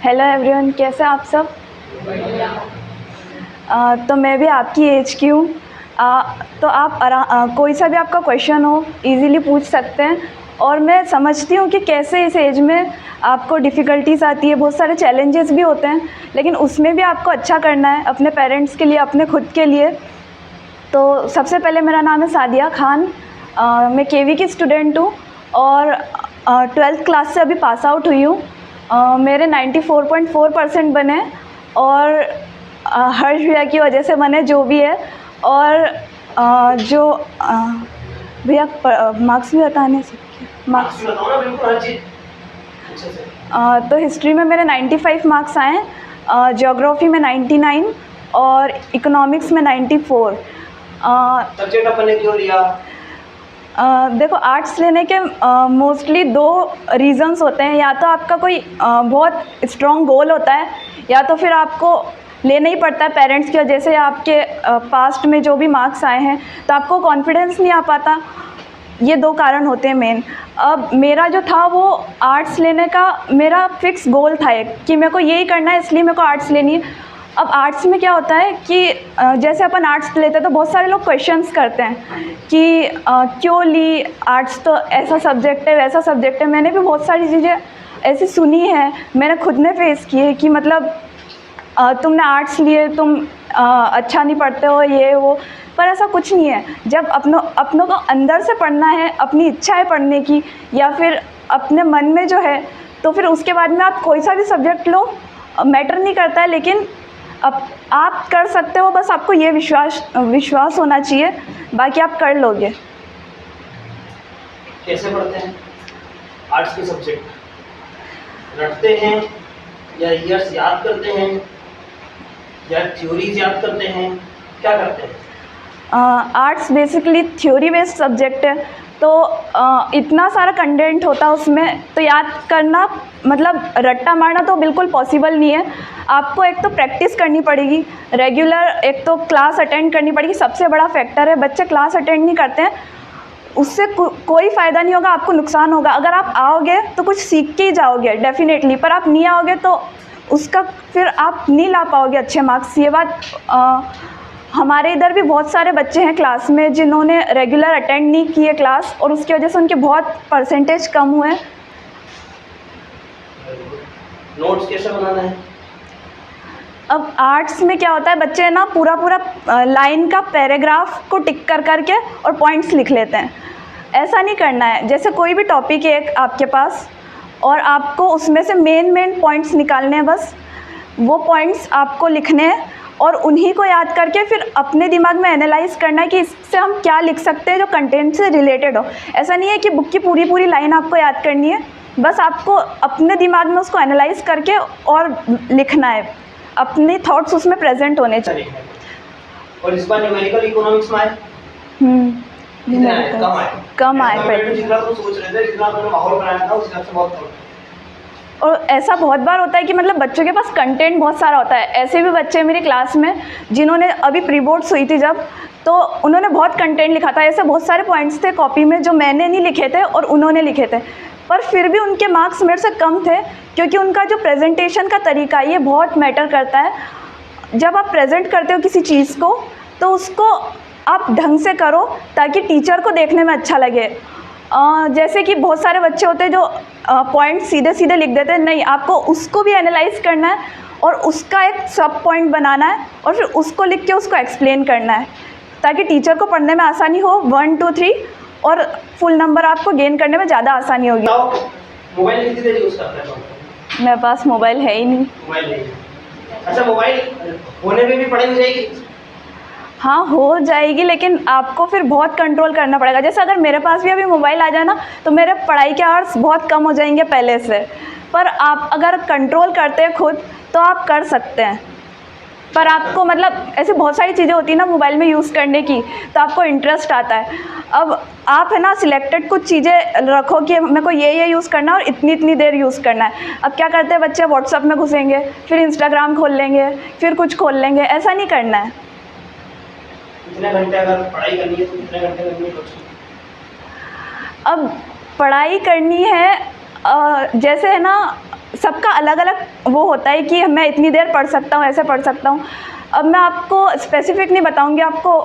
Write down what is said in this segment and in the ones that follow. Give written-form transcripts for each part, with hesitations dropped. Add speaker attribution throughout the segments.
Speaker 1: Hello everyone, कैसे आप सब। तो मैं भी आपकी एज की हूँ। तो आप कोई सा भी आपका क्वेश्चन हो इजीली पूछ सकते हैं। और मैं समझती हूँ कि कैसे इस एज में आपको डिफ़िकल्टीज़ आती है, बहुत सारे चैलेंजेस भी होते हैं, लेकिन उसमें भी आपको अच्छा करना है अपने पेरेंट्स के लिए, अपने खुद के लिए। तो सबसे पहले मेरा नाम है सादिया खान। मैं केवी की स्टूडेंट हूँ और 12th क्लास से अभी पास आउट हुई हूँ। मेरे 94.4% बने और हर्ष भैया की वजह से बने, जो भी है। और जो भैया मार्क्स भी बताने से मार्क्स
Speaker 2: बताओ ना, बिल्कुल हर चीज़ अच्छे से।
Speaker 1: तो हिस्ट्री में मेरे 95 मार्क्स आए, ज्योग्राफी में 99 और इकोनॉमिक्स में 94।
Speaker 2: सब्जेक्ट अपने क्यों लिया?
Speaker 1: देखो, आर्ट्स लेने के मोस्टली दो रीज़न्स होते हैं। या तो आपका कोई बहुत स्ट्रॉन्ग गोल होता है, या तो फिर आपको लेना ही पड़ता है पेरेंट्स की वजह से। आपके पास्ट में जो भी मार्क्स आए हैं तो आपको कॉन्फिडेंस नहीं आ पाता। ये दो कारण होते हैं मेन। अब मेरा जो था वो आर्ट्स लेने का मेरा फिक्स गोल था एक, कि मेरे को यही करना है, इसलिए मेरे को आर्ट्स लेनी है। अब आर्ट्स में क्या होता है कि जैसे अपन आर्ट्स लेते हैं तो बहुत सारे लोग क्वेश्चंस करते हैं कि क्यों ली आर्ट्स, तो ऐसा सब्जेक्ट है वैसा सब्जेक्ट है। मैंने भी बहुत सारी चीज़ें ऐसी सुनी है, मैंने खुद ने फेस की है कि मतलब तुमने आर्ट्स लिए, तुम अच्छा नहीं पढ़ते हो, ये वो। पर ऐसा कुछ नहीं है। जब अपनों को अंदर से पढ़ना है, अपनी इच्छा है पढ़ने की, या फिर अपने मन में जो है, तो फिर उसके बाद में आप कोई सा भी सब्जेक्ट लो, मैटर नहीं करता है। लेकिन अब आप कर सकते हो, बस आपको ये विश्वास होना चाहिए, बाकी आप कर लोगे।
Speaker 2: कैसे पढ़ते हैं आर्ट्स के सब्जेक्ट? रटते हैं या ईयर्स याद करते हैं या थ्योरीज याद करते हैं, क्या करते हैं?
Speaker 1: Arts basically theory based subject है, तो इतना सारा कंटेंट होता है उसमें, तो याद करना मतलब रट्टा मारना तो बिल्कुल पॉसिबल नहीं है। आपको एक तो प्रैक्टिस करनी पड़ेगी रेगुलर, एक तो क्लास अटेंड करनी पड़ेगी। सबसे बड़ा फैक्टर है, बच्चे क्लास अटेंड नहीं करते हैं, उससे कोई फ़ायदा नहीं होगा, आपको नुकसान होगा। अगर आप आओगे तो कुछ सीख के ही जाओगे डेफिनेटली, पर आप नहीं आओगे तो उसका फिर आप नहीं ला पाओगे अच्छे मार्क्स। ये बात हमारे इधर भी बहुत सारे बच्चे हैं क्लास में जिन्होंने रेगुलर अटेंड नहीं किए क्लास, और उसकी वजह से उनके बहुत परसेंटेज कम हुए।
Speaker 2: नोट्स कैसे बनाना है?
Speaker 1: अब आर्ट्स में क्या होता है, बच्चे ना पूरा लाइन का पैराग्राफ को टिक कर करके और पॉइंट्स लिख लेते हैं। ऐसा नहीं करना है। जैसे कोई भी टॉपिक है एक आपके पास, और आपको उसमें से मेन पॉइंट्स निकालने हैं, बस वो पॉइंट्स आपको लिखने हैं और उन्हीं को याद करके फिर अपने दिमाग में एनालाइज करना है कि इससे हम क्या लिख सकते हैं जो कंटेंट से रिलेटेड हो। ऐसा नहीं है कि बुक की पूरी लाइन आपको याद करनी है, बस आपको अपने दिमाग में उसको एनालाइज करके और लिखना है, अपने थॉट्स उसमें प्रेजेंट होने चाहिए।
Speaker 2: और इस बार न्यूमेरिकल इकोनॉमिक्स में आए?
Speaker 1: कम आए पहले।
Speaker 2: जितना तो सोच रहे थे, जितना आपने माहौल बनाया था उस हिसाब से बहुत कम।
Speaker 1: और ऐसा बहुत बार होता है कि मतलब बच्चों के पास कंटेंट बहुत सारा होता है। ऐसे भी बच्चे मेरी क्लास में जिन्होंने अभी प्री बोर्ड्स हुई थी जब, तो उन्होंने बहुत कंटेंट लिखा था। ऐसे बहुत सारे पॉइंट्स थे कॉपी में जो मैंने नहीं लिखे थे और उन्होंने लिखे थे, पर फिर भी उनके मार्क्स मेरे से कम थे, क्योंकि उनका जो प्रेजेंटेशन का तरीका ये बहुत मैटर करता है। जब आप प्रेजेंट करते हो किसी चीज़ को, तो उसको आप ढंग से करो ताकि टीचर को देखने में अच्छा लगे। जैसे कि बहुत सारे बच्चे होते हैं जो पॉइंट सीधे लिख देते हैं, नहीं, आपको उसको भी एनालाइज करना है और उसका एक सब पॉइंट बनाना है और फिर उसको लिख के उसको एक्सप्लेन करना है, ताकि टीचर को पढ़ने में आसानी हो। 1 2 3 और फुल नंबर आपको गेन करने में ज़्यादा आसानी होगी।
Speaker 2: मोबाइल कितनी देर यूज़ करते हैं?
Speaker 1: मेरे पास मोबाइल है ही नहीं।
Speaker 2: मोबाइल नहीं? अच्छा, मोबाइल होने पे भी पढ़ाई हो जाएगी?
Speaker 1: हाँ, हो जाएगी, लेकिन आपको फिर बहुत कंट्रोल करना पड़ेगा। जैसे अगर मेरे पास भी अभी मोबाइल आ जाए ना, तो मेरे पढ़ाई के आवर्स बहुत कम हो जाएंगे पहले से। पर आप अगर कंट्रोल करते हैं खुद तो आप कर सकते हैं। पर आपको मतलब ऐसे बहुत सारी चीज़ें होती हैं ना मोबाइल में यूज़ करने की, तो आपको इंटरेस्ट आता है। अब आप है ना सिलेक्टेड कुछ चीज़ें रखो कि मेरे को ये यूज़ करना है और इतनी देर यूज़ करना है। अब क्या करते हैं बच्चे, व्हाट्सअप में घुसेंगे, फिर इंस्टाग्राम खोल लेंगे, फिर कुछ खोल लेंगे। ऐसा नहीं करना है।
Speaker 2: कितने घंटे अगर पढ़ाई करनी है तो कितने घंटे करनी है?
Speaker 1: अब पढ़ाई करनी है, जैसे है ना, सबका अलग अलग वो होता है कि मैं इतनी देर पढ़ सकता हूँ, ऐसे पढ़ सकता हूँ। अब मैं आपको स्पेसिफिक नहीं बताऊँगी, आपको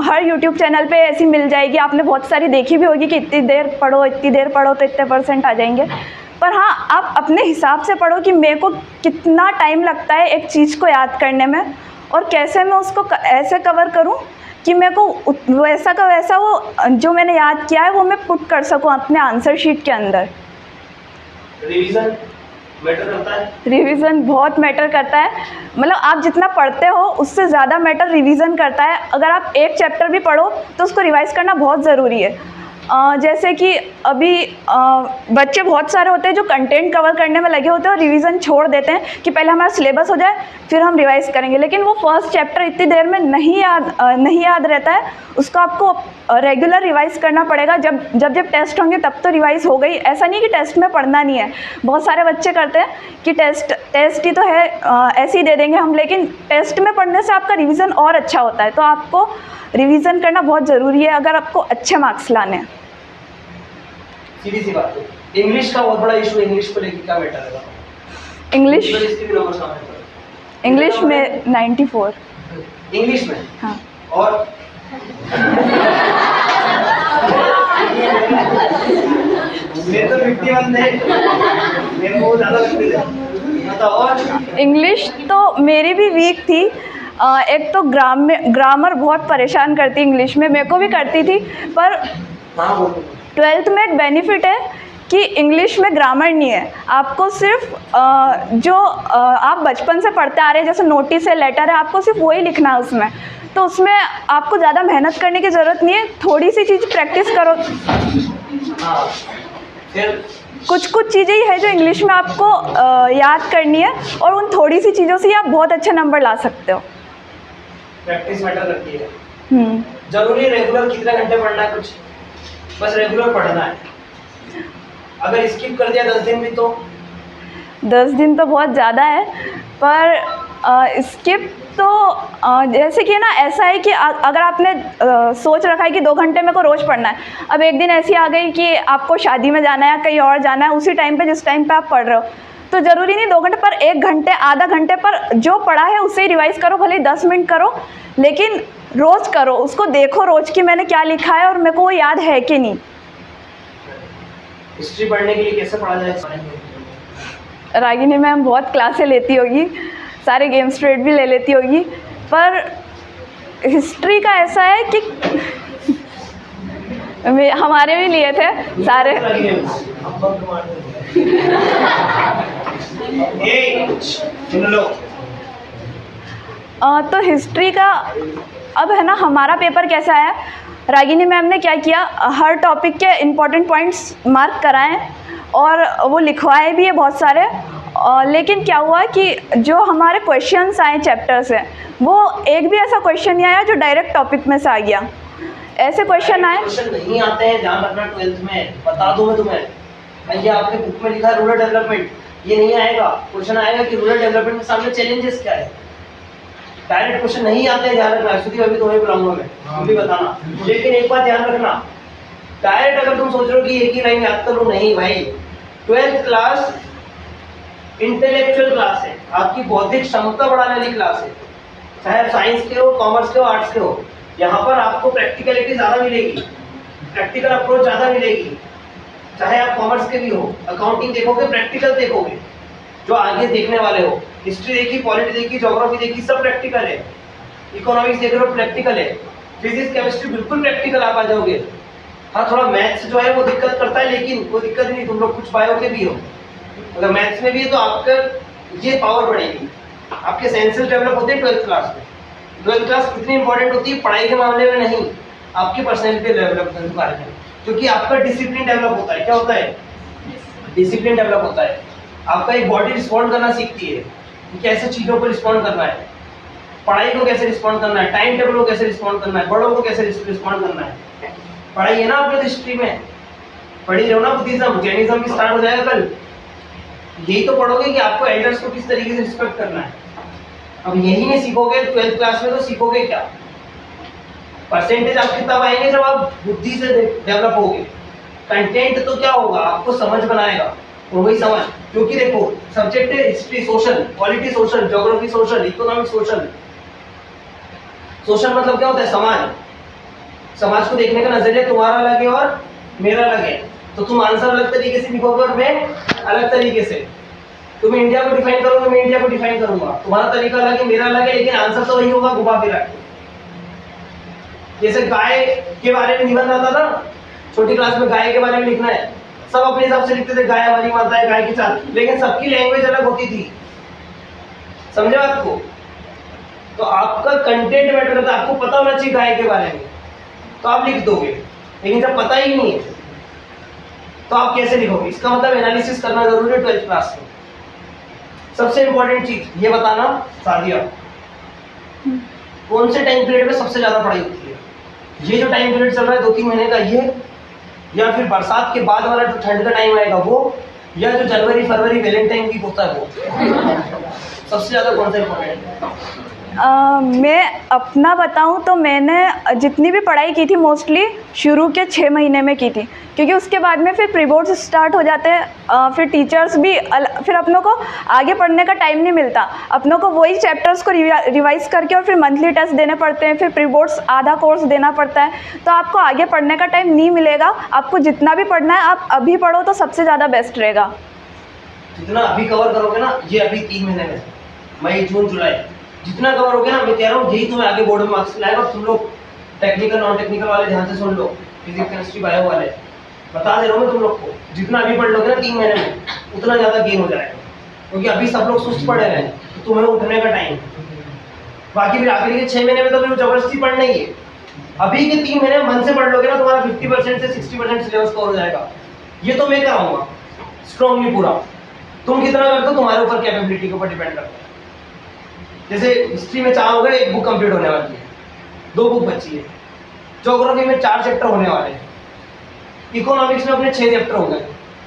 Speaker 1: हर यूट्यूब चैनल पे ऐसी मिल जाएगी, आपने बहुत सारी देखी भी होगी कि इतनी देर पढ़ो तो इतने % आ जाएंगे। पर हाँ, आप अपने हिसाब से पढ़ो कि मेरे को कितना टाइम लगता है एक चीज़ को याद करने में, और कैसे मैं उसको ऐसे कवर करूँ कि मेरे को वैसा का वैसा वो जो मैंने याद किया है वो मैं पुट कर सकूँ अपने आंसर शीट के अंदर।
Speaker 2: रिवीजन मैटर करता है?
Speaker 1: रिवीजन बहुत मैटर करता है, मतलब आप जितना पढ़ते हो उससे ज़्यादा मैटर रिवीजन करता है। अगर आप एक चैप्टर भी पढ़ो तो उसको रिवाइज करना बहुत ज़रूरी है। जैसे कि अभी बच्चे बहुत सारे होते हैं जो कंटेंट कवर करने में लगे होते हैं और रिवीजन छोड़ देते हैं कि पहले हमारा सिलेबस हो जाए फिर हम रिवाइज करेंगे, लेकिन वो फर्स्ट चैप्टर इतनी देर में नहीं याद रहता है। उसको आपको रेगुलर रिवाइज करना पड़ेगा। जब टेस्ट होंगे तब तो रिवाइज हो गई, ऐसा नहीं कि टेस्ट में पढ़ना नहीं है। बहुत सारे बच्चे करते हैं कि टेस्ट ही तो है, ऐसे ही दे देंगे हम, लेकिन टेस्ट में पढ़ने से आपका रिवीजन और अच्छा होता है। तो आपको रिवीजन करना बहुत ज़रूरी है अगर आपको अच्छे मार्क्स लाने हैं।
Speaker 2: सीधी सी बात है, इंग्लिश का बहुत बड़ा इशू, इंग्लिश को लेकर क्या मैटर है?
Speaker 1: इंग्लिश में 94।
Speaker 2: इंग्लिश में?
Speaker 1: हाँ।
Speaker 2: और मेरे तो 51 थे, मेरे को ज़्यादा लगते थे। मतलब और
Speaker 1: इंग्लिश तो मेरी भी वीक थी। एक तो ग्रामर बहुत परेशान करती इंग्लिश में, मेरे को भी करती थी, पर 12th में एक बेनिफिट है कि इंग्लिश में ग्रामर नहीं है। आपको सिर्फ जो आप बचपन से पढ़ते आ रहे हैं, जैसे नोटिस है, लेटर है, आपको सिर्फ वही लिखना है उसमें। तो उसमें आपको ज़्यादा मेहनत करने की ज़रूरत नहीं है, थोड़ी सी चीज़ प्रैक्टिस करो। कुछ चीज़ें ही है जो इंग्लिश में आपको याद करनी है, और उन थोड़ी सी चीज़ों से ही आप बहुत अच्छे नंबर ला सकते हो।
Speaker 2: प्रैक्टिस मैटर करती है। जरूरी रेगुलर कितने घंटे पढ़ना है? कुछ बस रेगुलर पढ़ना है। अगर स्किप कर दिया 10 दिन भी तो
Speaker 1: 10 दिन तो बहुत ज़्यादा है, पर स्किप तो जैसे कि ना, ऐसा है कि अगर आपने सोच रखा है कि 2 घंटे मेरे को रोज़ पढ़ना है, अब एक दिन ऐसी आ गई कि आपको शादी में जाना है या कहीं और जाना है, उसी टाइम पे जिस टाइम पे आप पढ़ रहे हो, तो ज़रूरी नहीं 2 घंटे पर 1 घंटे आधा घंटे पर जो पढ़ा है उससे ही रिवाइज़ करो, भले 10 मिनट करो, लेकिन रोज़ करो, उसको देखो रोज़ कि मैंने क्या लिखा है और मेरे को वो याद है कि नहीं।
Speaker 2: हिस्ट्री पढ़ने के लिए कैसे पढ़ा जाए?
Speaker 1: रागिनी मैम बहुत क्लासें लेती होगी, सारे गेम स्ट्रेट भी ले लेती होगी, पर हिस्ट्री का ऐसा है कि हमारे भी लिए थे सारे।
Speaker 2: सुन लो।
Speaker 1: तो हिस्ट्री का अब है ना, हमारा पेपर कैसा है, रागिनी मैम ने क्या किया, हर टॉपिक के इम्पोर्टेंट पॉइंट्स मार्क कराएं और वो लिखवाए भी है बहुत सारे। लेकिन क्या हुआ कि जो हमारे क्वेश्चंस आए चैप्टर से, वो एक भी ऐसा क्वेश्चन नहीं आया जो डायरेक्ट टॉपिक में से आ गया। ऐसे क्वेश्चन आए,
Speaker 2: क्वेश्चन नहीं आते हैं, ध्यान रखना। 12th में बता दूं मैं तुम्हें, ये आपके बुक में लिखा है रूरल डेवलपमेंट, ये नहीं आएगा। क्वेश्चन आएगा कि रूरल डेवलपमेंट के सामने चैलेंजेस क्या है। डायरेक्ट क्वेश्चन नहीं आते हैं, ध्यान रखना। अभी तुम्हें बुलाऊंगा मैं, तुम भी बताना। लेकिन एक बात ध्यान रखना, डायरेक्ट अगर तुम सोच रहे हो कि एक ही लाइन याद कर लो, नहीं भाई। 12th क्लास इंटेलेक्चुअल क्लास है, आपकी बौद्धिक क्षमता बढ़ाने वाली क्लास है। चाहे आप साइंस के हो, कॉमर्स के हो, आर्ट्स के हो, यहाँ पर आपको प्रैक्टिकलिटी ज़्यादा मिलेगी, प्रैक्टिकल अप्रोच ज़्यादा मिलेगी। चाहे आप कॉमर्स के भी हो, अकाउंटिंग देखोगे, प्रैक्टिकल देखोगे, जो आगे देखने वाले हो। हिस्ट्री देखी, पॉलिटी देखी, ज्योग्राफी देखी, सब प्रैक्टिकल है। इकोनॉमिक्स देख रहे हो, प्रैक्टिकल है। फिजिक्स केमिस्ट्री बिल्कुल प्रैक्टिकल आप आ जाओगे। हाँ, थोड़ा मैथ्स जो है वो दिक्कत करता है, लेकिन कोई दिक्कत नहीं, तुम लोग कुछ बायो के भी हो। अगर मैथ्स में भी है तो आपका ये पावर बढ़ेगी, आपके सेंसेस डेवलप होते हैं 12th क्लास में। 12th क्लास कितनी इंपॉर्टेंट होती है पढ़ाई के मामले में नहीं, आपकी पर्सनैलिटी डेवलपमेंट के बारे में, क्योंकि आपका डिसिप्लिन डेवलप होता है। क्या होता है? डिसिप्लिन डेवलप होता है। आपका एक बॉडी रिस्पॉन्ड करना सीखती है कि कैसे चीज़ों को रिस्पॉन्ड करना है, पढ़ाई को कैसे रिस्पॉन्ड करना है, टाइम टेबल को कैसे रिस्पॉन्ड करना है, बड़ों को कैसे रिस्पॉन्ड करना है। पढ़ाई है ना आपने हिस्ट्री में, पढ़ी रहो ना। बुद्धिज्म, जैनिज्म भी स्टार्ट हो जाएगा कल। यही तो पढ़ोगे कि आपको एल्डर्स को किस तरीके से रिस्पेक्ट करना है। अब यही नहीं सीखोगे 12th क्लास में, तो सीखोगे क्या? परसेंटेज आपके तब आएंगे जब आप बुद्धि से डेवलप होगे। कंटेंट तो क्या होगा, आपको समझ बनाएगा। और वही समझ, क्योंकि देखो सब्जेक्ट है history social, polity social, geography social, economic social. Social मतलब क्या होता है? समाज। समाज को देखने का नजरिया तुम्हारा अलग है और मेरा अलग है, तो तुम आंसर अलग तरीके से लिखोगे और मैं अलग तरीके से। तुम इंडिया को डिफाइन करोगे, मैं इंडिया को डिफाइन करूंगा, तुम्हारा तरीका अलग है, मेरा अलग है, लेकिन आंसर तो वही होगा, घुमा फिरा के। जैसे गाय के बारे में निबंध आता था, छोटी क्लास में गाय के बारे में लिखना है, सब अपने हिसाब से लिखते थे, गाय हमारी माता है, गाय की चाल, लेकिन सबकी लैंग्वेज अलग होती थी। समझे बात को? तो आपका कंटेंट मैटर करता है, आपको पता होना चाहिए गाय के बारे में, तो आप लिख दोगे, लेकिन जब पता ही नहीं है तो आप कैसे लिखोगे? इसका मतलब एनालिसिस करना जरूरी है 12th क्लास में। सबसे इंपॉर्टेंट चीज ये बताना, सादिया कौन से टाइम पीरियड में सबसे ज्यादा पढ़ाई होती है? ये जो टाइम पीरियड चल रहा है 2-3 महीने का ये, या फिर बरसात के बाद वाला जो ठंड का टाइम आएगा वो, या जो जनवरी फरवरी वैलेंटाइन वीक होता है वो? सबसे ज्यादा कौन सा इंपॉर्टेंट है?
Speaker 1: मैं अपना बताऊं तो मैंने जितनी भी पढ़ाई की थी मोस्टली शुरू के 6 महीने में की थी, क्योंकि उसके बाद में फिर प्री बोर्ड्स स्टार्ट हो जाते हैं, फिर टीचर्स भी फिर अपनों को आगे पढ़ने का टाइम नहीं मिलता, अपनों को वही चैप्टर्स को रिवाइज करके और फिर मंथली टेस्ट देने पड़ते हैं, फिर प्री बोर्ड्स आधा कोर्स देना पड़ता है, तो आपको आगे पढ़ने का टाइम नहीं मिलेगा। आपको जितना भी पढ़ना है आप अभी पढ़ो तो सबसे ज़्यादा बेस्ट रहेगा।
Speaker 2: जितना अभी कवर करोगे ना, ये अभी 3 महीने में, मई जून जुलाई, जितना कवर हो गया ना, मैं कह रहा हूँ यही तुम्हें आगे बोर्ड में मार्क्स लाएगा। और तुम लोग टेक्निकल नॉन टेक्निकल वाले ध्यान से सुन लो, फिजिक्स केमिस्ट्री बायो वाले, बता दे रहा हूँ मैं तुम लोग को, जितना अभी पढ़ लोगे ना 3 महीने में, उतना ज़्यादा गेन हो जाएगा, क्योंकि अभी सब लोग सुस्त पढ़े रहे हैं, तो तुम्हें उठने का टाइम। बाकी फिर आखिरी के 6 महीने में तो फिर जबरदस्ती पढ़ना ही है। अभी के 3 महीने मन से पढ़ लोगे ना, तुम्हारा 50% से 60% सिलेबस कवर हो जाएगा। ये तो मैं कराऊंगा स्ट्रॉन्गली पूरा, तुम कितना करते हो तुम्हारे ऊपर, कैपेबिलिटी के ऊपर डिपेंड करता है। जैसे हिस्ट्री में 4 हो गए, 1 बुक कंप्लीट होने वाली है, 2 बुक बची है, ज्योग्राफी में 4 चैप्टर होने वाले हैं, इकोनॉमिक्स में अपने 6 चैप्टर हो गए।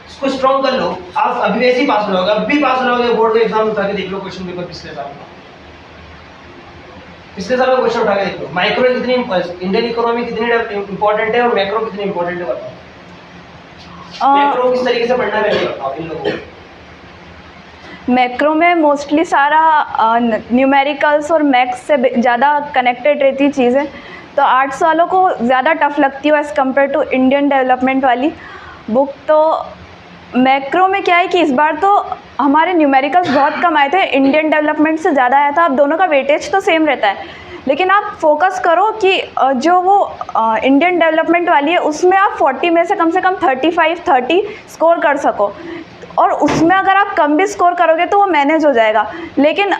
Speaker 2: इसको स्ट्रॉन्ग कर लो, आप अभी वैसे ही पास हो जाओगे, अभी पास हो जाओगे। बोर्ड का एग्जाम उठा के देख लो क्वेश्चन पेपर पिछले साल का, पिछले साल का क्वेश्चन उठा के देख लो, माइक्रो कितनी इंडियन इकोनॉमी कितनी इंपॉर्टेंट है और मैक्रो कितनी इंपॉर्टेंट है, बताओ। मैक्रो किस तरीके से पढ़ना है बताओ इन लोगों को।
Speaker 1: मैक्रो में मोस्टली सारा न्यूमेरिकल्स और मैथ्स से ज़्यादा कनेक्टेड रहती चीज़ें, तो आर्ट्स वालों को ज़्यादा टफ लगती है as compare to Indian development वाली बुक। तो मैक्रो में क्या है कि इस बार तो हमारे न्यूमेरिकल्स बहुत कम आए थे, इंडियन डेवलपमेंट से ज़्यादा आया था। अब दोनों का वेटेज तो सेम रहता है, लेकिन आप फोकस करो कि जो वो इंडियन डेवलपमेंट वाली है उसमें आप 40 में से कम 35-30 स्कोर कर सको, और उसमें अगर आप कम भी स्कोर करोगे तो वो मैनेज हो जाएगा। लेकिन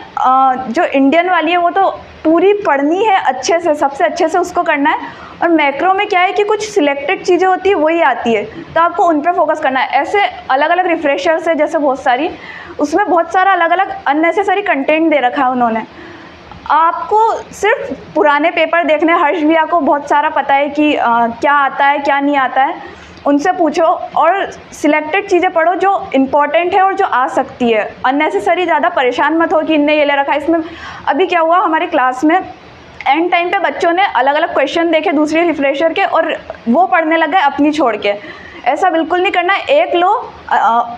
Speaker 1: जो इंडियन वाली है वो तो पूरी पढ़नी है अच्छे से, सबसे अच्छे से उसको करना है। और मैक्रो में क्या है कि कुछ सिलेक्टेड चीज़ें होती है वही आती है, तो आपको उन पर फोकस करना है। ऐसे अलग अलग रिफ्रेशर्स है जैसे बहुत सारी, उसमें बहुत सारा अलग अलग अननेसेसरी कंटेंट दे रखा है उन्होंने। आपको सिर्फ पुराने पेपर देखने, हर्ष भैया को बहुत सारा पता है कि क्या आता है क्या नहीं आता है, उनसे पूछो और सिलेक्टेड चीज़ें पढ़ो जो इम्पॉर्टेंट है और जो आ सकती है। अननेसेसरी ज़्यादा परेशान मत हो कि इनने ये ले रखा है। इसमें अभी क्या हुआ हमारी क्लास में, एंड टाइम पे बच्चों ने अलग अलग क्वेश्चन देखे दूसरे रिफ्रेशर के और वो पढ़ने लग गए अपनी छोड़ के। ऐसा बिल्कुल नहीं करना है, एक लो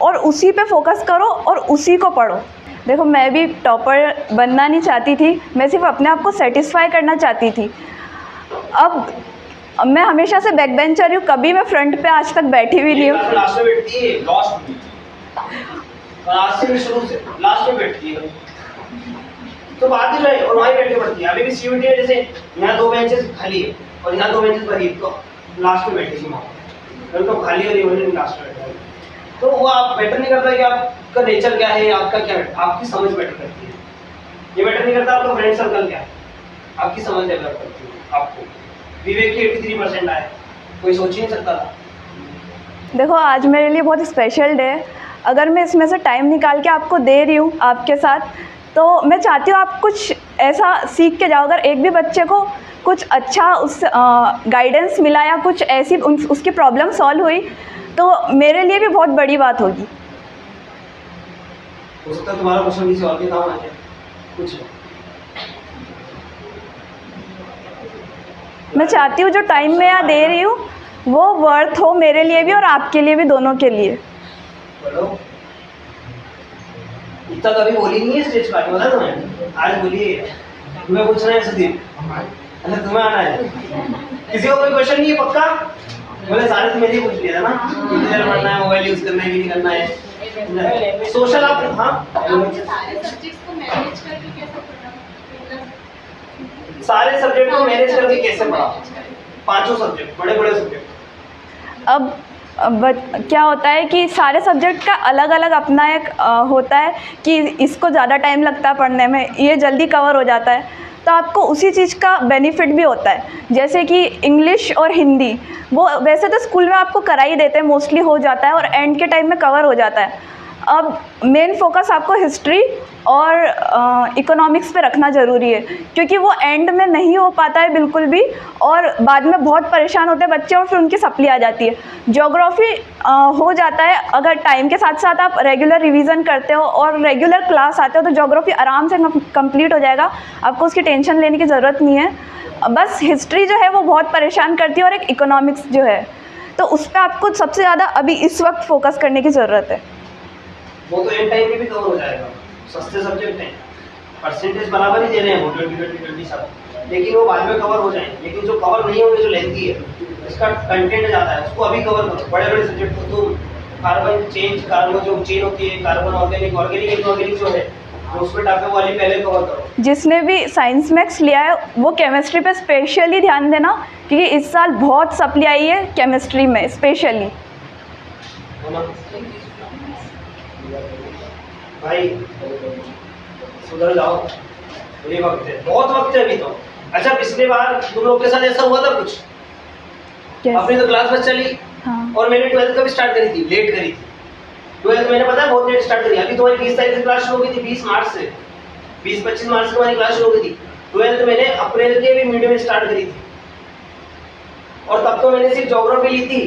Speaker 1: और उसी पे फोकस करो और उसी को पढ़ो। देखो मैं भी टॉपर बनना नहीं चाहती थी, मैं सिर्फ अपने आप को सेटिस्फाई करना चाहती थी। अब मैं हमेशा से बैक बेंचर हूँ, कभी मैं फ्रंट पे आज तक बैठी भी नहीं हूँ।
Speaker 2: लास्ट में बैठती है, लास्ट में, लास्ट से शुरू से लास्ट में बैठती है, तो बात ही जाए और वहीं बैठ के पढ़ती है। अभी भी सीयूटी है, जैसे यहाँ 2 बेंचेस खाली है और यहाँ 2 बेंचेस भरी है, तो लास्ट में बैठी थी वहाँ, तो खाली वाली वजह लास्ट में बैठा है। तो वो आप मैटर नहीं करता कि आपका नेचर क्या है, आपका क्या है, आपकी समझ मैटर करती है। ये मैटर नहीं करता आपका फ्रेंड सर्कल क्या है, आपकी समझ डेवलप करती है। आपको विवेक की 83% आए, कोई सोच ही नहीं सकता था।
Speaker 1: देखो आज मेरे लिए बहुत स्पेशल डे है, अगर मैं इसमें से टाइम निकाल के आपको दे रही हूँ आपके साथ, तो मैं चाहती हूँ आप कुछ ऐसा सीख के जाओ। अगर एक भी बच्चे को कुछ अच्छा उस गाइडेंस मिला या कुछ ऐसी उसकी प्रॉब्लम सॉल्व हुई, तो मेरे लिए भी बहुत बड़ी बात होगी।
Speaker 2: हो सकता है तुम्हारा क्वेश्चन किसी और के काम आ जाए, कुछ
Speaker 1: मैं चाहती हूँ जो टाइम मैं यहाँ दे रही हूँ वो वर्थ हो मेरे लिए भी और आपके लिए भी, दोनों के लिए।
Speaker 2: बोलो। इतना कभी बोली नहीं है स्टेज पर, बता तुम्हें आज बोलिए। तुम्हें पूछना है सुदीप, अच्छा तुम्हें आना है, किसी को कोई क्वेश्चन नहीं है पक्का? बोले सारे तो मेरे ही पूछ लिया था ना, कितनी देर पढ़ना है, मोबाइल यूज करना है कि नहीं करना है, सोशल आप हाँ सारे सब्जेक्ट को मैनेज करके कैसे पढ़ा, पांचों सब्जेक्ट बड़े बड़े सब्जेक्ट।
Speaker 1: अब क्या होता है कि सारे सब्जेक्ट का अलग अलग अपना एक होता है कि इसको ज़्यादा टाइम लगता है पढ़ने में, ये जल्दी कवर हो जाता है, तो आपको उसी चीज़ का बेनिफिट भी होता है। जैसे कि इंग्लिश और हिंदी, वो वैसे तो स्कूल में आपको करा ही देते हैं, मोस्टली हो जाता है और एंड के टाइम में कवर हो जाता है। अब मेन फोकस आपको हिस्ट्री और इकोनॉमिक्स पे रखना ज़रूरी है, क्योंकि वो एंड में नहीं हो पाता है बिल्कुल भी, और बाद में बहुत परेशान होते हैं बच्चे और फिर उनकी सप्ली आ जाती है। ज्योग्राफी हो जाता है, अगर टाइम के साथ साथ आप रेगुलर रिवीजन करते हो और रेगुलर क्लास आते हो तो ज्योग्राफी आराम से कंप्लीट हो जाएगा, आपको उसकी टेंशन लेने की ज़रूरत नहीं है। बस हिस्ट्री जो है वो बहुत परेशान करती है, और एक इकोनॉमिक्स जो है तो उस पर आपको सबसे ज़्यादा अभी इस वक्त फोकस करने की ज़रूरत है।
Speaker 2: वो तो एंड टाइम में भी कवर हो जाएगा, सस्ते सब्जेक्ट हैं, परसेंटेज बराबर ही दे रहे हैं वो 20 सब, लेकिन वो बाद में कवर हो जाएंगे। लेकिन जो कवर नहीं होंगे, जो लेंथी है, इसका कंटेंट ज़्यादा है, उसको अभी कवर करो। बड़े बड़े सब्जेक्ट को तो कार्बन चेंज, कार्बन जो चेन होती है, कार्बन ऑर्गेनिक इनऑर्गेनिक जो है, जो उसमें टापे वाली पहले कवर करो।
Speaker 1: जिसने भी साइंस मैक्स लिया है वो केमिस्ट्री पे स्पेशली ध्यान देना, क्योंकि इस साल बहुत सप्ली आई है केमिस्ट्री में स्पेशली।
Speaker 2: भाई सुधर जाओ, ये वक्त है, बहुत वक्त है अभी तो। अच्छा पिछले बार तुम लोग के साथ ऐसा हुआ था कुछ? अपनी तो क्लास बस चली,
Speaker 1: हाँ।
Speaker 2: और मैंने 12th कब स्टार्ट करी थी, लेट करी थी। 12th मैंने पता है बहुत लेट स्टार्ट करी। अभी तुम्हारी 20 तारीख से क्लास शुरू हो गई थी, 20 मार्च से, 20-25 मार्च से तुम्हारी क्लास शुरू हो गई थी। 12th मैंने अप्रैल के भी मीडियम में स्टार्ट करी थी, और तब तो मैंने सिर्फ ज्योग्राफी ली थी,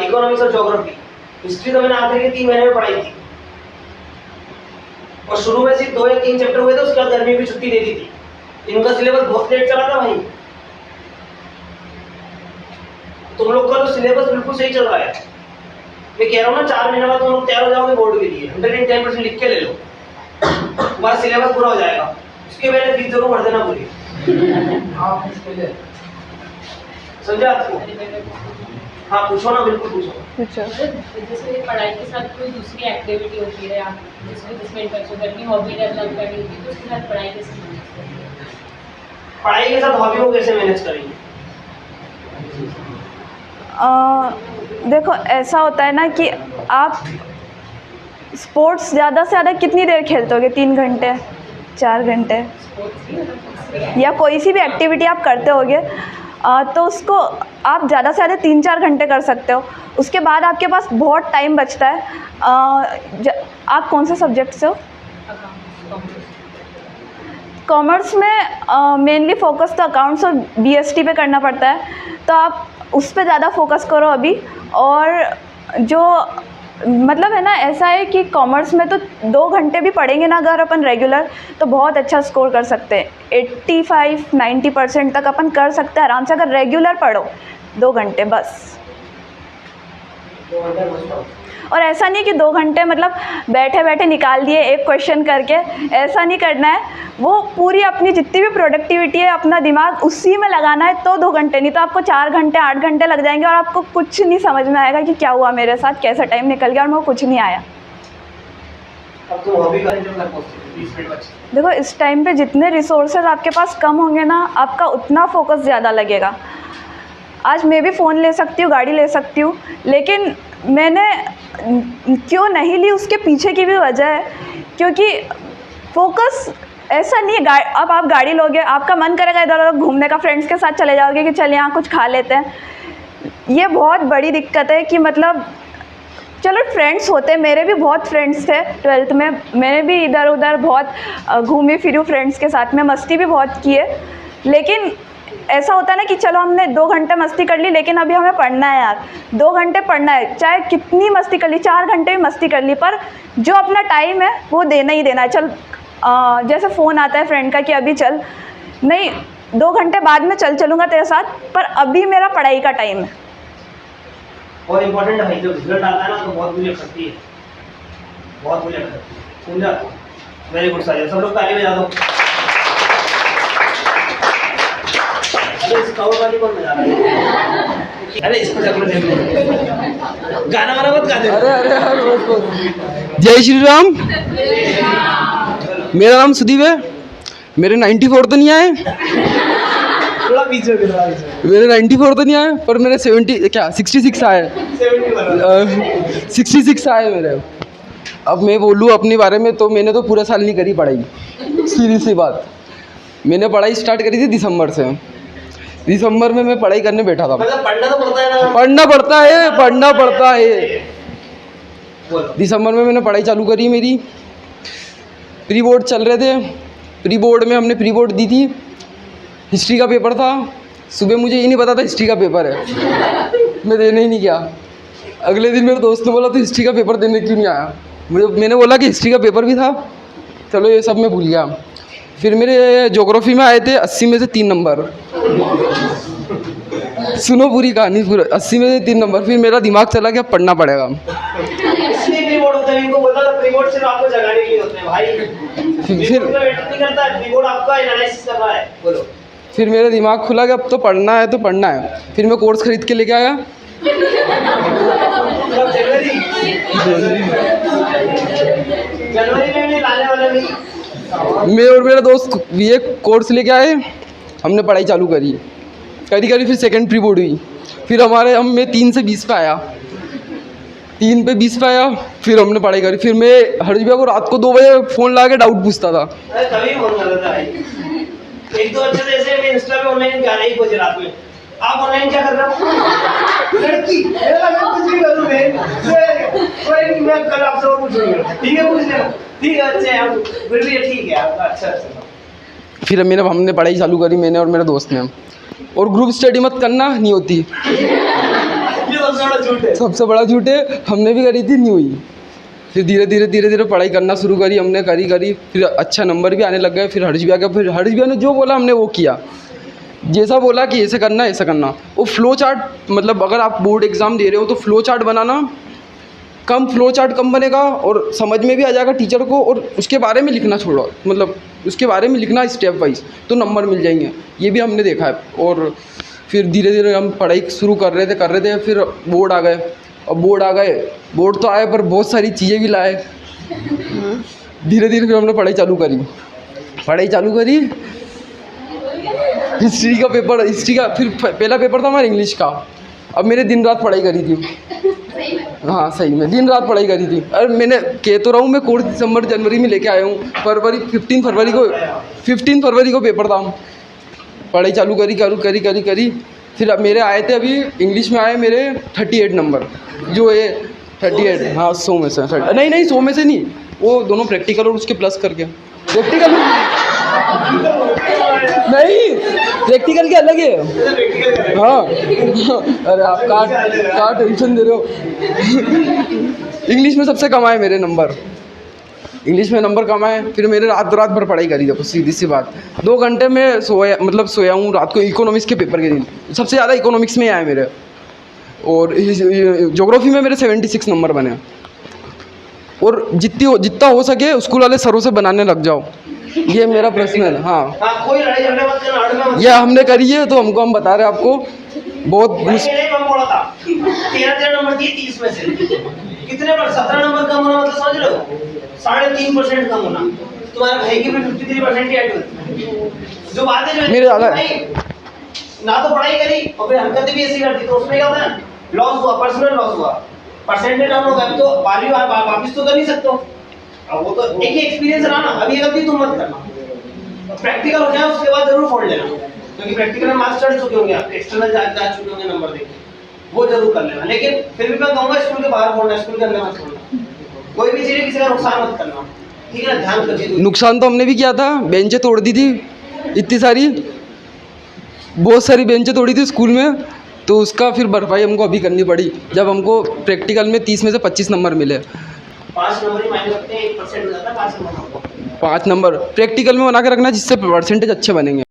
Speaker 2: इकोनॉमिक्स और ज्योग्राफी। हिस्ट्री तो मैंने आखिर के 3 महीने में पढ़ाई थी, और शुरू में सिर्फ 2 या 3 चैप्टर हुए थे, उसके बाद गर्मी की छुट्टी दे दी थी। इनका सिलेबस बहुत लेट चला था भाई, तुम लोग का तो सिलेबस बिल्कुल सही चल रहा है। मैं कह रहा हूँ ना, 4 महीने बाद तुम लोग तैयार हो जाओगे बोर्ड के लिए, 110% लिख के ले लो, तुम्हारा सिलेबस पूरा हो जाएगा। उसके पहले फीस जरूर भर देना पूरी, समझा आपको? हाँ पूछो ना, बिल्कुल पूछो।
Speaker 3: जैसे पढ़ाई के साथ कोई दूसरी एक्टिविटी होती है या जिसमें इंटरेस्ट होता है, अपनी हॉबी डेवलप करनी होती है, तो उसके साथ पढ़ाई कैसे मैनेज करेंगे?
Speaker 2: पढ़ाई के साथ हॉबी को कैसे मैनेज करेंगे?
Speaker 1: देखो ऐसा होता है ना कि आप स्पोर्ट्स ज़्यादा से ज़्यादा कितनी देर खेलते होगे, 3 घंटे 4 घंटे, या कोई सी भी एक्टिविटी आप करते होगे, तो उसको आप ज़्यादा से ज़्यादा 3-4 घंटे कर सकते हो। उसके बाद आपके पास बहुत टाइम बचता है। आप कौन से सब्जेक्ट से हो? कॉमर्स में मेनली फोकस तो अकाउंट्स और बीएसटी पे करना पड़ता है, तो आप उस पे ज़्यादा फोकस करो अभी। और जो मतलब है ना, ऐसा है कि कॉमर्स में तो 2 घंटे भी पढ़ेंगे ना अगर अपन रेगुलर, तो बहुत अच्छा स्कोर कर सकते हैं। 85-90% तक अपन कर सकते हैं आराम से, अगर रेगुलर पढ़ो 2 घंटे बस।
Speaker 2: 2 घंटे बस।
Speaker 1: और ऐसा नहीं कि 2 घंटे मतलब बैठे बैठे निकाल दिए एक क्वेश्चन करके, ऐसा नहीं करना है। वो पूरी अपनी जितनी भी प्रोडक्टिविटी है, अपना दिमाग उसी में लगाना है, तो 2 घंटे, नहीं तो आपको 4 घंटे 8 घंटे लग जाएंगे और आपको कुछ नहीं समझ में आएगा कि क्या हुआ मेरे साथ, कैसा टाइम निकल गया और मेरे को कुछ नहीं आया।
Speaker 2: अब तुम हॉबी का इंटरव्यू कर सकते हो, 20 मिनट बचे।
Speaker 1: देखो इस टाइम पे जितने रिसोर्सेज आपके पास कम होंगे ना, आपका उतना फोकस ज़्यादा लगेगा। आज मैं भी फ़ोन ले सकती हूँ, गाड़ी ले सकती हूँ, लेकिन मैंने क्यों नहीं ली उसके पीछे की भी वजह है, क्योंकि फोकस ऐसा नहीं है। अब आप गाड़ी लोगे, आपका मन करेगा इधर उधर घूमने का, फ्रेंड्स के साथ चले जाओगे कि चल यहाँ कुछ खा लेते हैं। ये बहुत बड़ी दिक्कत है कि मतलब चलो फ्रेंड्स होते, मेरे भी बहुत फ्रेंड्स थे 12th में, मैंने भी इधर उधर बहुत घूमी फिरी फ्रेंड्स के साथ में, मस्ती भी बहुत की है। लेकिन ऐसा होता है ना कि चलो हमने 2 घंटे मस्ती कर ली, लेकिन अभी हमें पढ़ना है यार, 2 घंटे पढ़ना है, चाहे कितनी मस्ती कर ली, 4 घंटे भी मस्ती कर ली, पर जो अपना टाइम है वो देना ही देना है। चल जैसे फ़ोन आता है फ्रेंड का कि अभी चल, नहीं 2 घंटे बाद में चलूँगा तेरे साथ, पर अभी मेरा पढ़ाई का टाइम है।
Speaker 2: और इम्पोर्टेंट है, जब रिजल्ट आता है ना तो बहुत बुरी लगती है, बहुत बुरी लगती है, समझा? वेरी गुड साजिद, सब लोग ताली बजा दो। अरे स्काउट वाली कौन बजा रहा है? अरे इसको जब गाना वाना मत गा दे।
Speaker 4: अरे अरे यार जय श्री राम। मेरा नाम सुदीप है। मेरे 94 तो नहीं आए,
Speaker 2: थोड़ा पीछे
Speaker 4: मेरे 94 तो नहीं आए, पर मेरे 66 आए। 66 आए मेरे। अब मैं बोलूँ अपने बारे में तो मैंने तो पूरा साल नहीं करी पढ़ाई, सीधी सी बात। मैंने पढ़ाई स्टार्ट करी थी दिसंबर से। दिसंबर में मैं पढ़ाई करने बैठा था।
Speaker 2: मतलब पढ़ना तो पड़ता है ना?
Speaker 4: पढ़ना पड़ता है। दिसंबर में मैंने पढ़ाई चालू करी। मेरी प्री बोर्ड चल रहे थे। प्री बोर्ड में हमने प्री बोर्ड दी थी। हिस्ट्री का पेपर था। सुबह मुझे ये नहीं पता था हिस्ट्री का पेपर है, मैं देने ही नहीं गया। अगले दिन मेरे दोस्त ने बोला तो हिस्ट्री का पेपर देने क्यों नहीं आया। मैंने बोला कि हिस्ट्री का पेपर भी था, चलो ये सब मैं भूल गया। फिर मेरे ज्योग्राफी में आए थे 80 में से 3 नंबर। सुनो पूरी कहानी, पूरा 80 में से 3 नंबर। फिर मेरा दिमाग चला कि अब पढ़ना पड़ेगा।
Speaker 2: इसलिए प्री बोर्ड होता है, इनको बोलता था प्री बोर्ड सिर्फ आपको जगाने के लिए होते हैं भाई।
Speaker 4: फिर
Speaker 2: वेट नहीं करता, प्री बोर्ड आपका एनालिसिस कर रहा है। बोलो।
Speaker 4: फिर मेरा दिमाग खुला कि अब तो पढ़ना है तो पढ़ना है। फिर मैं कोर्स खरीद के लेके आया।
Speaker 2: जनवरी में भी लाने वाले नहीं।
Speaker 4: मैं और मेरा दोस्त ये कोर्स लेके आए, हमने पढ़ाई चालू करी। फिर सेकंड प्री बोर्ड हुई। फिर मैं 3 से 20 पे आया। 3 पे 20 पे आया। फिर हमने पढ़ाई करी। फिर मैं हर्ष भैया को रात को 2 बजे फ़ोन लगा के डाउट पूछता था।
Speaker 2: अरे तभी फोन कर रहा था भाई। एक दो अच्छे जैसे मैं इंस्टा पे ऑनलाइन क्या 1 बजे रात में आप ऑनलाइन क्या कर रहे हो? लड़की मेरा मैं कुछ भी करूं कोई नहीं, मैं कल आपसे और पूछूंगा। ठीक है पूछ लेना। ठीक है अच्छे हैं फिर भी ठीक है आपका। अच्छा।
Speaker 4: फिर हमने पढ़ाई चालू करी, मैंने और मेरे दोस्त ने। और ग्रुप स्टडी मत करना, नहीं होती।
Speaker 2: ये सबसे बड़ा झूठ है।
Speaker 4: सबसे बड़ा झूठ है। हमने भी करी थी, नहीं हुई। फिर धीरे धीरे पढ़ाई करना शुरू करी हमने। करी फिर अच्छा नंबर भी आने लग गए। फिर हर्ष भैया ने जो बोला हमने वो किया। जैसा बोला कि ऐसे करना। वो फ्लो चार्ट, मतलब अगर आप बोर्ड एग्ज़ाम दे रहे हो तो फ्लो चार्ट बनाना। फ्लो चार्ट कम बनेगा और समझ में भी आ जाएगा टीचर को। और उसके बारे में लिखना छोड़ो, मतलब उसके बारे में लिखना स्टेप वाइज, तो नंबर मिल जाएंगे। ये भी हमने देखा है। और फिर धीरे धीरे हम पढ़ाई शुरू कर रहे थे। फिर बोर्ड आ गए। अब बोर्ड तो आए पर बहुत सारी चीज़ें भी लाए। धीरे फिर हमने पढ़ाई चालू करी। हिस्ट्री का फिर पहला पेपर था हमारा इंग्लिश का। अब मैंने दिन रात पढ़ाई करी थी। हाँ सही में दिन रात पढ़ाई करी थी। अरे मैंने कह तो रहा हूँ, मैं कोर्स दिसंबर जनवरी में लेके आया हूँ। 15 फरवरी को पेपर था। पढ़ाई चालू करी। फिर अब मेरे आए थे, अभी इंग्लिश में आए मेरे 38 नंबर। जो ये 38, हाँ 100 में से नहीं 100 में से नहीं, वो दोनों प्रैक्टिकल और उसके प्लस करके। प्रैक्टिकल नहीं, प्रैक्टिकल के अलग है। हाँ अरे आप का टेंशन दे रहे हो। इंग्लिश में सबसे कम आए मेरे नंबर। फिर मैंने रात भर पढ़ाई करी। देखो सीधी सी बात, 2 घंटे में सोया हूँ रात को। इकोनॉमिक्स के पेपर के दिन सबसे ज़्यादा इकोनॉमिक्स में आए मेरे। और ज्योग्राफी में मेरे 76 नंबर बने। और जितना हो सके स्कूल वाले सरों से बनाने लग जाओ, ये मेरा पर्सनल। हाँ
Speaker 2: कोई लड़ाई झगड़े मत करना।
Speaker 4: ये हमने करी है तो हम बता रहे हैं आपको। बहुत
Speaker 2: कम पड़ा था। 13 नंबर दिए 30 में से। कितने पर 17 नंबर कम होना मतलब समझ रहे हो? 3.5% कम होना। तुम्हारा भाई की भी 53% ही ऐड होती। जो बात है
Speaker 4: मेरे ज़्यादा
Speaker 2: ना तो पढ़ाई करी और फिर हरकतें भी ऐसी करती, तो उसमें क्या होता है? लॉस हुआ, पर्सनल लॉस हुआ, परसेंटेज डाउन होगा। तो वापस तो कर नहीं सकते। अब वो तो एक ही एक्सपीरियंस रहा ना। अभी ये गलती तुम मत करना। प्रैक्टिकल हो जाए उसके बाद जरूर फोड़ लेना, क्योंकि प्रैक्टिकल में मार्क्स चढ़ चुके होंगे, आप एक्सटर्नल जा चुके होंगे नंबर देके, वो जरूर कर लेना। लेकिन फिर भी मैं कहूँगा स्कूल के बाहर फोड़ना, स्कूल के अंदर मत फोड़ना। कोई भी चीज़ किसी का नुकसान मत करना, ठीक है ना? ध्यान रखिए।
Speaker 4: नुकसान तो हमने भी किया था। बेंचें तोड़ दी थी इतनी सारी, बहुत सारी बेंचें तोड़ी थी स्कूल में। तो उसका फिर भरपाई हमको अभी करनी पड़ी, जब हमको प्रैक्टिकल में 30 में से 25 नंबर मिले।
Speaker 2: 5 नंबर ही मायने रखते हैं। 1% हो जाता है 5 नंबर।
Speaker 4: 5 नंबर प्रैक्टिकल में बना के रखना, जिससे परसेंटेज अच्छे बनेंगे।